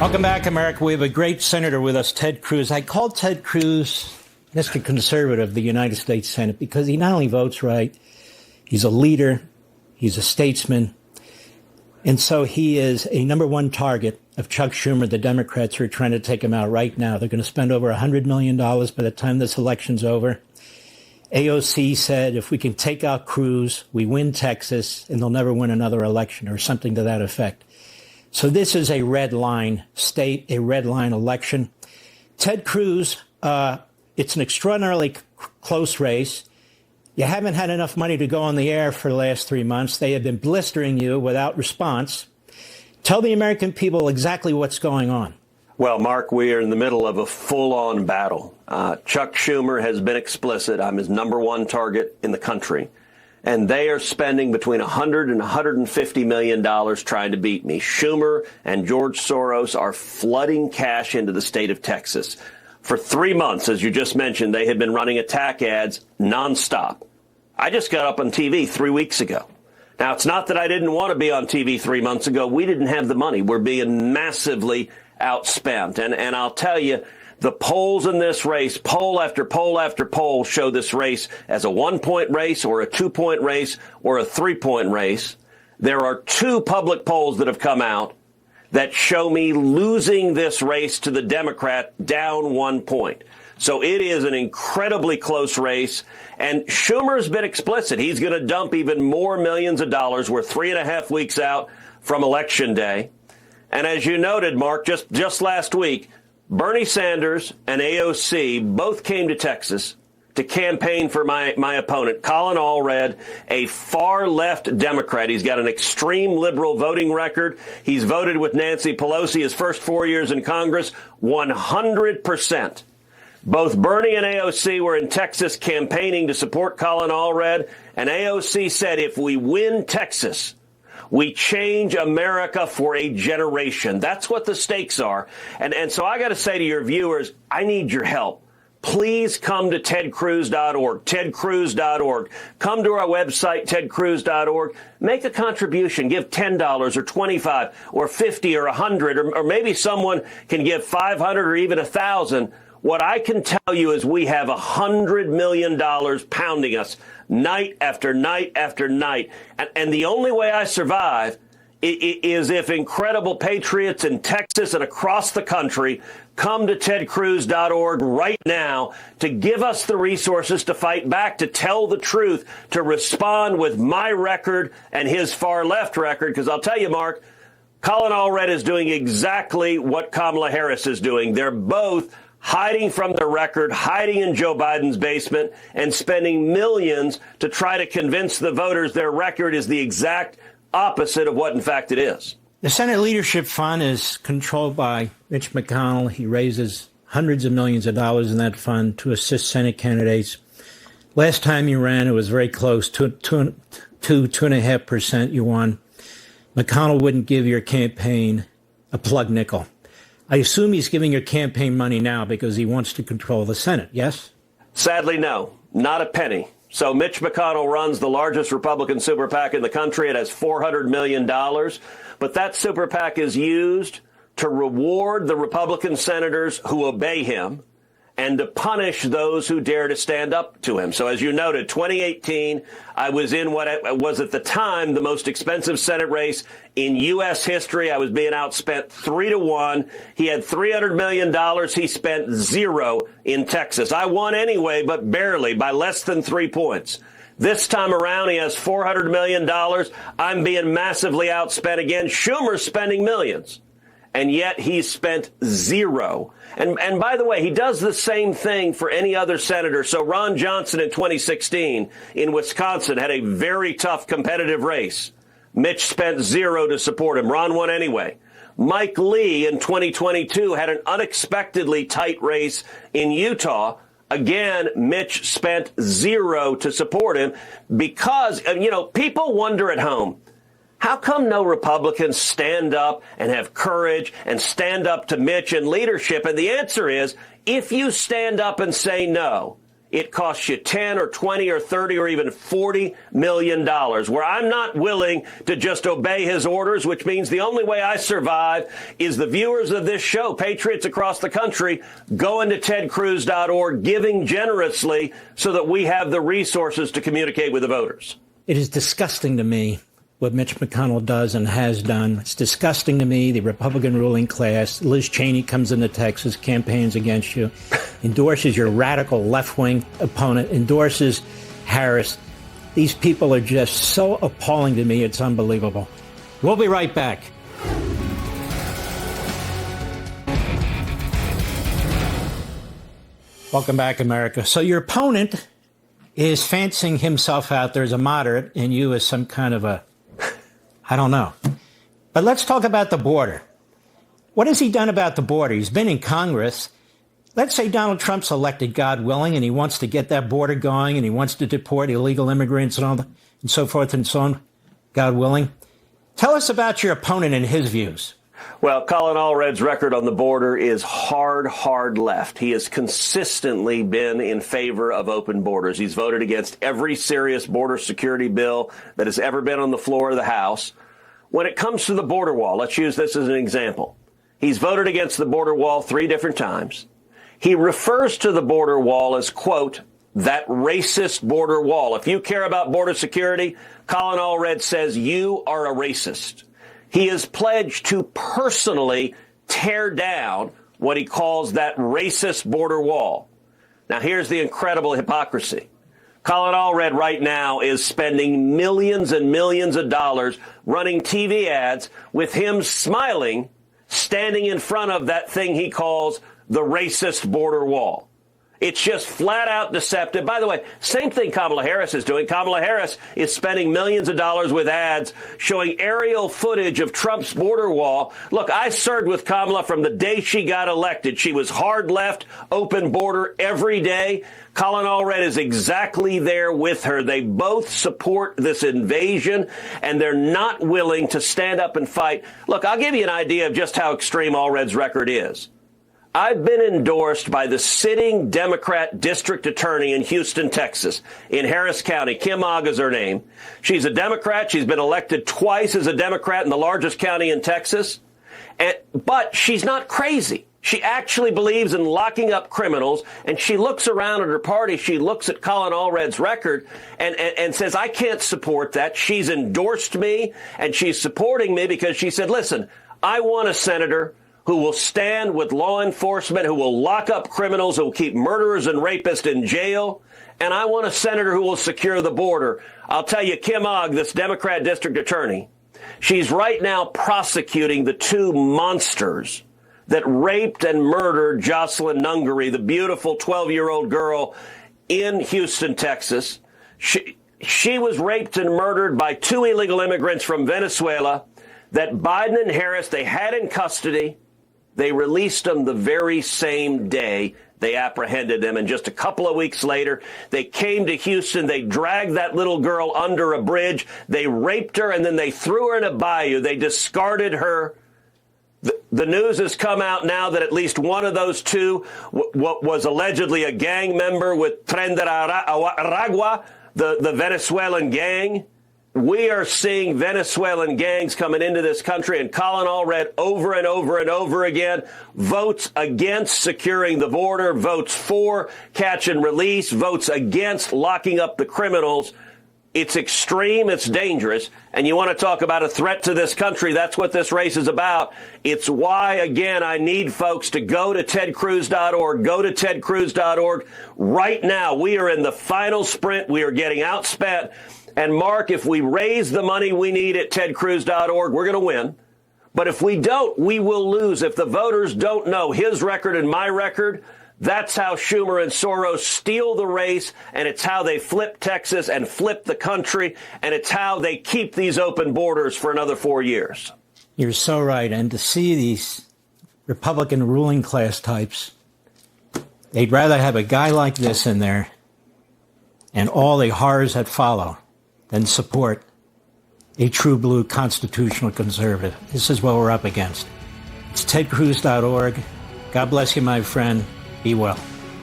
Welcome back, America. We have a great senator with us, Ted Cruz. I call Ted Cruz Mr. Conservative of the United States Senate because he not only votes right, he's a leader, he's a statesman, and so he is a number one target of Chuck Schumer, the Democrats who are trying to take him out right now. They're going to spend over $100 million by the time this election's over. AOC said if we can take out Cruz, we win Texas, and they'll never win another election or something to that effect. So this is a red line state, a red line election. Ted Cruz, it's an extraordinarily close race. You haven't had enough money to go on the air for the last 3 months. They have been blistering you without response. Tell the American people exactly what's going on. Well, Mark, we are in the middle of a full-on battle. Chuck Schumer has been explicit. I'm his number one target in the country. And they are spending between $100 and $150 million trying to beat me. Schumer and George Soros are flooding cash into the state of Texas. For 3 months, as you just mentioned, they had been running attack ads nonstop. I just got up on TV 3 weeks ago. Now, it's not that I didn't want to be on TV 3 months ago. We didn't have the money. We're being massively outspent. And I'll tell you, the polls in this race, poll after poll after poll, show this race as a 1-point race or a 2-point race or a 3-point race. There are 2 public polls that have come out that show me losing this race to the Democrat down 1 point. So it is an incredibly close race. And Schumer's been explicit. He's going to dump even more millions of dollars. We're 3.5 weeks out from Election Day. And as you noted, Mark, just last week, Bernie Sanders and AOC both came to Texas to campaign for my opponent, Colin Allred, a far-left Democrat. He's got an extreme liberal voting record. He's voted with Nancy Pelosi his first 4 years in Congress, 100%. Both Bernie and AOC were in Texas campaigning to support Colin Allred, and AOC said if we win Texas, we change America for a generation. That's what the stakes are. And so I got to say to your viewers, I need your help. Please come to tedcruz.org, tedcruz.org. Come to our website, tedcruz.org. Make a contribution. Give $10 or $25 or $50 or $100, or maybe someone can give $500 or even $1,000. What I can tell you is we have $100 million pounding us night after night after night. And the only way I survive is if incredible patriots in Texas and across the country come to tedcruz.org right now to give us the resources to fight back, to tell the truth, to respond with my record and his far left record. Because I'll tell you, Mark, Colin Allred is doing exactly what Kamala Harris is doing. They're both hiding from their record, hiding in Joe Biden's basement, and spending millions to try to convince the voters their record is the exact opposite of what, in fact, it is. The Senate Leadership Fund is controlled by Mitch McConnell. He raises hundreds of millions of dollars in that fund to assist Senate candidates. Last time you ran, it was very close, 2.5% you won. McConnell wouldn't give your campaign a plug nickel. I assume he's giving your campaign money now because he wants to control the Senate, yes? Sadly, no, not a penny. So Mitch McConnell runs the largest Republican super PAC in the country. It has $400 million. But that super PAC is used to reward the Republican senators who obey him and to punish those who dare to stand up to him. So as you noted, 2018, I was in what was at the time the most expensive Senate race in U.S. history. I was being outspent 3-1. He had $300 million. He spent $0 in Texas. I won anyway, but barely, by less than 3 points. This time around, he has $400 million. I'm being massively outspent again. Schumer's spending millions. And yet he's spent $0. And by the way, he does the same thing for any other senator. So Ron Johnson in 2016 in Wisconsin had a very tough competitive race. Mitch spent $0 to support him. Ron won anyway. Mike Lee in 2022 had an unexpectedly tight race in Utah. Again, Mitch spent $0 to support him because, people wonder at home, how come no Republicans stand up and have courage and stand up to Mitch and leadership? And the answer is, if you stand up and say no, it costs you 10 or 20 or 30 or even $40 million, where I'm not willing to just obey his orders, which means the only way I survive is the viewers of this show, patriots across the country, going to tedcruz.org, giving generously so that we have the resources to communicate with the voters. It is disgusting to me what Mitch McConnell does and has done. It's disgusting to me, the Republican ruling class. Liz Cheney comes into Texas, campaigns against you, endorses your radical left-wing opponent, endorses Harris. These people are just so appalling to me, it's unbelievable. We'll be right back. Welcome back, America. So your opponent is fancying himself out there as a moderate and you as some kind of a, I don't know. But let's talk about the border. What has he done about the border? He's been in Congress. Let's say Donald Trump's elected, God willing, and he wants to get that border going and he wants to deport illegal immigrants and all that, and so forth and so on, God willing. Tell us about your opponent and his views. Well, Colin Allred's record on the border is hard left. He has consistently been in favor of open borders. He's voted against every serious border security bill that has ever been on the floor of the House. When it comes to the border wall, let's use this as an example. He's voted against the border wall 3 different times. He refers to the border wall as, quote, that racist border wall. If you care about border security, Colin Allred says you are a racist. He is pledged to personally tear down what he calls that racist border wall. Now, here's the incredible hypocrisy. Colin Allred right now is spending millions and millions of dollars running TV ads with him smiling, standing in front of that thing he calls the racist border wall. It's just flat out deceptive. By the way, same thing Kamala Harris is doing. Kamala Harris is spending millions of dollars with ads showing aerial footage of Trump's border wall. Look, I served with Kamala from the day she got elected. She was hard left, open border every day. Colin Allred is exactly there with her. They both support this invasion, and they're not willing to stand up and fight. Look, I'll give you an idea of just how extreme Allred's record is. I've been endorsed by the sitting Democrat district attorney in Houston, Texas, in Harris County. Kim Ogg is her name. She's a Democrat. She's been elected twice as a Democrat in the largest county in Texas. But she's not crazy. She actually believes in locking up criminals, and she looks around at her party. She looks at Colin Allred's record and says, I can't support that. She's endorsed me, and she's supporting me because she said, listen, I want a senator who will stand with law enforcement, who will lock up criminals, who will keep murderers and rapists in jail. And I want a senator who will secure the border. I'll tell you, Kim Ogg, this Democrat district attorney, she's right now prosecuting the 2 monsters that raped and murdered Jocelyn Nungary, the beautiful 12-year-old girl in Houston, Texas. She was raped and murdered by 2 illegal immigrants from Venezuela that Biden and Harris, they had in custody. They released them the very same day they apprehended them. And just a couple of weeks later, they came to Houston. They dragged that little girl under a bridge. They raped her, and then they threw her in a bayou. They discarded her. The news has come out now that at least one of those 2 was allegedly a gang member with Tren de Aragua, the Venezuelan gang. We are seeing Venezuelan gangs coming into this country, and Colin Allred over and over and over again votes against securing the border, votes for catch and release, votes against locking up the criminals. It's extreme. It's dangerous. And you want to talk about a threat to this country. That's what this race is about. It's why, again, I need folks to go to tedcruz.org. Go to tedcruz.org right now. We are in the final sprint. We are getting outspent. And Mark, if we raise the money we need at tedcruz.org, we're going to win. But if we don't, we will lose. If the voters don't know his record and my record, that's how Schumer and Soros steal the race, and it's how they flip Texas and flip the country, and it's how they keep these open borders for another 4 years. You're so right. And to see these Republican ruling class types, they'd rather have a guy like this in there and all the horrors that follow than support a true blue constitutional conservative. This is what we're up against. It's tedcruz.org. God bless you, my friend. Be well.